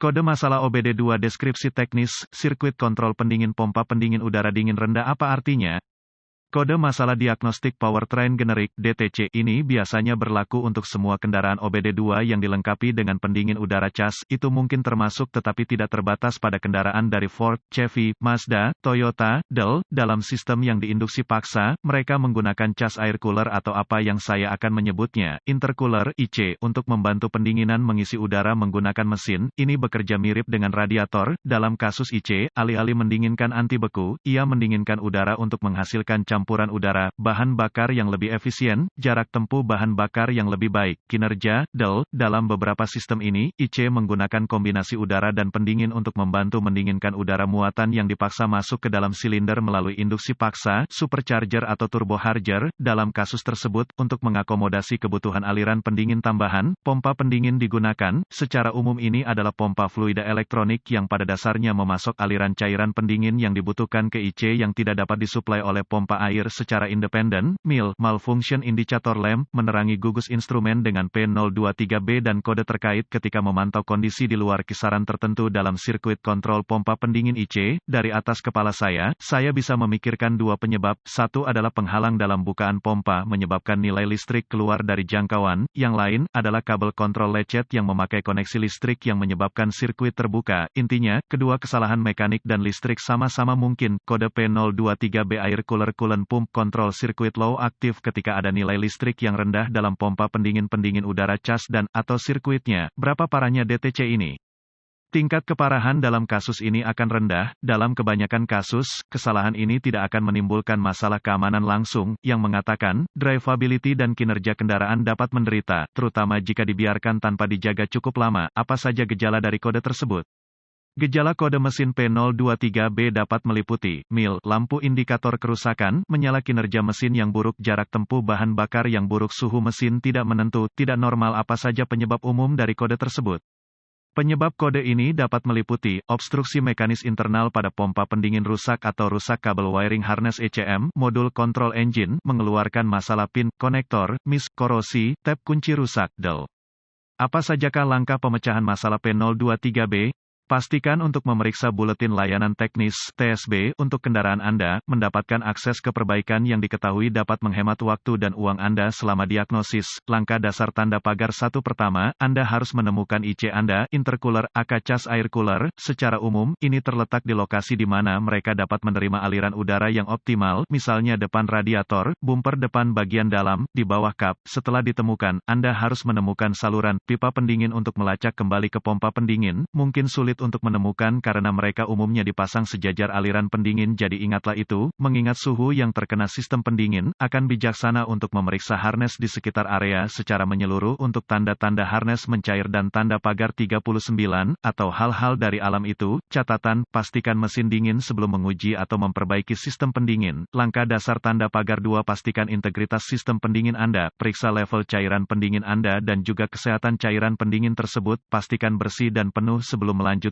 Kode masalah OBD2 deskripsi teknis, sirkuit kontrol pendingin pompa pendingin udara dingin rendah apa artinya? Kode masalah diagnostik powertrain generik (DTC) ini biasanya berlaku untuk semua kendaraan OBD2 yang dilengkapi dengan pendingin udara cas. Itu mungkin termasuk tetapi tidak terbatas pada kendaraan dari Ford, Chevy, Mazda, Toyota, Dell. Dalam sistem yang diinduksi paksa, mereka menggunakan cas air cooler atau apa yang saya akan menyebutnya, intercooler (IC) untuk membantu pendinginan mengisi udara menggunakan mesin. Ini bekerja mirip dengan radiator. Dalam kasus IC, alih-alih mendinginkan anti beku, ia mendinginkan udara untuk menghasilkan campuran udara, bahan bakar yang lebih efisien, jarak tempuh bahan bakar yang lebih baik. Kinerja, Dell, dalam beberapa sistem ini, IC menggunakan kombinasi udara dan pendingin untuk membantu mendinginkan udara muatan yang dipaksa masuk ke dalam silinder melalui induksi paksa, supercharger atau turboharger. Dalam kasus tersebut, untuk mengakomodasi kebutuhan aliran pendingin tambahan, pompa pendingin digunakan. Secara umum ini adalah pompa fluida elektronik yang pada dasarnya memasok aliran cairan pendingin yang dibutuhkan ke IC yang tidak dapat disuplai oleh pompa air secara independen. MIL, Malfunction Indicator Lamp, menerangi gugus instrumen dengan P023B dan kode terkait ketika memantau kondisi di luar kisaran tertentu dalam sirkuit kontrol pompa pendingin IC. Dari atas kepala saya bisa memikirkan dua penyebab. Satu adalah penghalang dalam bukaan pompa menyebabkan nilai listrik keluar dari jangkauan. Yang lain adalah kabel kontrol lecet yang memakai koneksi listrik yang menyebabkan sirkuit terbuka. Intinya, kedua kesalahan mekanik dan listrik sama-sama mungkin. Kode P023B air cooler coolant pump kontrol sirkuit low aktif ketika ada nilai listrik yang rendah dalam pompa pendingin udara cas dan atau sirkuitnya. Berapa parahnya DTC ini? Tingkat keparahan dalam kasus ini akan rendah. Dalam kebanyakan kasus, kesalahan ini tidak akan menimbulkan masalah keamanan langsung, yang mengatakan, drivability dan kinerja kendaraan dapat menderita, terutama jika dibiarkan tanpa dijaga cukup lama. Apa saja gejala dari kode tersebut? Gejala kode mesin P023B dapat meliputi, MIL, lampu indikator kerusakan, menyala kinerja mesin yang buruk, jarak tempuh bahan bakar yang buruk, suhu mesin tidak menentu, tidak normal. Apa saja penyebab umum dari kode tersebut? Penyebab kode ini dapat meliputi, obstruksi mekanis internal pada pompa pendingin rusak atau rusak kabel wiring harness ECM, modul kontrol engine, mengeluarkan masalah pin, konektor, miss, korosi, tab kunci rusak, Dell. Apa sajakah langkah pemecahan masalah P023B? Pastikan untuk memeriksa buletin layanan teknis (TSB) untuk kendaraan Anda. Mendapatkan akses ke perbaikan yang diketahui dapat menghemat waktu dan uang Anda selama diagnosis. Langkah dasar tanda pagar 1 pertama, Anda harus menemukan IC Anda, intercooler, aka cas air cooler. Secara umum, ini terletak di lokasi di mana mereka dapat menerima aliran udara yang optimal, misalnya depan radiator, bumper depan bagian dalam, di bawah kap. Setelah ditemukan, Anda harus menemukan saluran pipa pendingin untuk melacak kembali ke pompa pendingin. Mungkin sulit untuk menemukan karena mereka umumnya dipasang sejajar aliran pendingin, jadi ingatlah itu. Mengingat suhu yang terkena sistem pendingin, akan bijaksana untuk memeriksa harness di sekitar area secara menyeluruh untuk tanda-tanda harness mencair dan tanda pagar 39, atau hal-hal dari alam itu. Catatan, pastikan mesin dingin sebelum menguji atau memperbaiki sistem pendingin. Langkah dasar tanda pagar 2, pastikan integritas sistem pendingin Anda, periksa level cairan pendingin Anda dan juga kesehatan cairan pendingin tersebut, pastikan bersih dan penuh sebelum melanjutkan.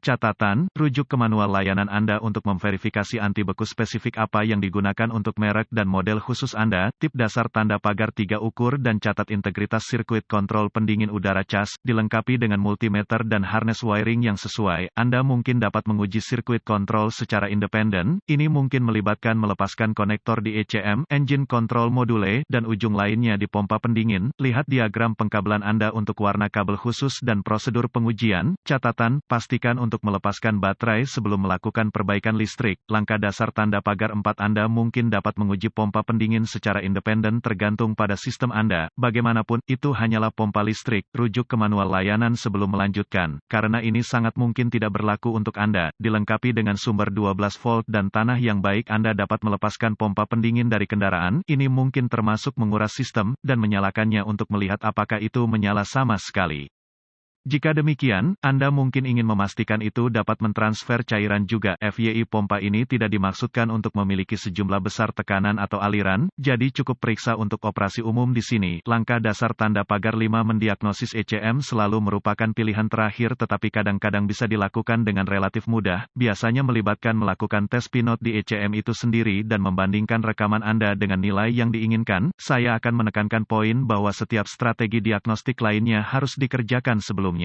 Catatan, rujuk ke manual layanan Anda untuk memverifikasi anti beku spesifik apa yang digunakan untuk merek dan model khusus Anda. Tip dasar tanda pagar 3, ukur dan catat integritas sirkuit kontrol pendingin udara cas, dilengkapi dengan multimeter dan harness wiring yang sesuai. Anda mungkin dapat menguji sirkuit kontrol secara independen. Ini mungkin melibatkan melepaskan konektor di ECM, engine control module, dan ujung lainnya di pompa pendingin. Lihat diagram pengkabelan Anda untuk warna kabel khusus dan prosedur pengujian. Catatan, pastikan untuk melepaskan baterai sebelum melakukan perbaikan listrik. Langkah dasar tanda pagar 4, Anda mungkin dapat menguji pompa pendingin secara independen tergantung pada sistem Anda. Bagaimanapun, itu hanyalah pompa listrik. Rujuk ke manual layanan sebelum melanjutkan. Karena ini sangat mungkin tidak berlaku untuk Anda. Dilengkapi dengan sumber 12 volt dan tanah yang baik, Anda dapat melepaskan pompa pendingin dari kendaraan. Ini mungkin termasuk menguras sistem, dan menyalakannya untuk melihat apakah itu menyala sama sekali. Jika demikian, Anda mungkin ingin memastikan itu dapat mentransfer cairan juga. FYI, pompa ini tidak dimaksudkan untuk memiliki sejumlah besar tekanan atau aliran, jadi cukup periksa untuk operasi umum di sini. Langkah dasar tanda pagar 5, mendiagnosis ECM selalu merupakan pilihan terakhir tetapi kadang-kadang bisa dilakukan dengan relatif mudah, biasanya melibatkan melakukan tes pinot di ECM itu sendiri dan membandingkan rekaman Anda dengan nilai yang diinginkan. Saya akan menekankan poin bahwa setiap strategi diagnostik lainnya harus dikerjakan sebelumnya.